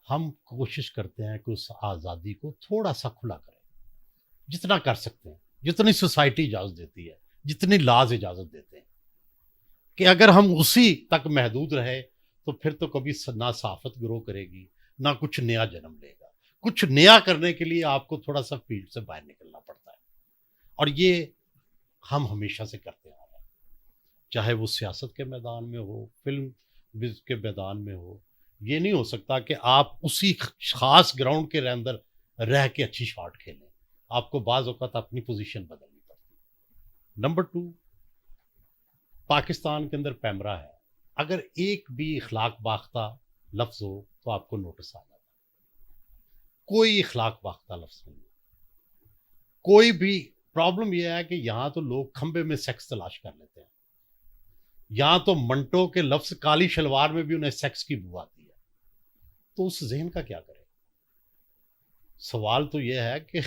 हम कोशिश करते हैं कि उस आज़ादी को थोड़ा सा खुला करें, जितना कर सकते हैं, जितनी सोसाइटी इजाज़त देती है, जितनी लॉज इजाज़त देते हैं, कि अगर हम उसी तक महदूद रहे तो फिर तो कभी ना सहाफ़त ग्रो करेगी, ना कुछ नया जन्म लेगा। कुछ नया करने के लिए आपको थोड़ा सा फील्ड से बाहर निकलना पड़ता है, और ये हम हमेशा से करते आ रहे हैं, चाहे वो सियासत के मैदान में हो, फिल्म के मैदान में हो। ये नहीं हो सकता कि आप उसी खास ग्राउंड के अंदर रह के अच्छी शॉट खेलें, आपको बाज़ औक़ात अपनी पोजीशन बदलनी पड़ती है। नंबर 2, पाकिस्तान के अंदर पैमरा है, अगर एक भी इखलाक बाख्ता लफ्ज़ हो तो आपको नोटिस आ जाता है। कोई इखलाक बाख्ता लफ्ज़ नहीं है, कोई भी। प्रॉब्लम यह है कि यहाँ तो लोग खंबे में सेक्स तलाश कर लेते हैं, यहाँ तो मंटो के लफ्ज़ काली शलवार में भी उन्हें सेक्स की बू आती है, तो उस ज़हन का क्या करें? सवाल तो यह है कि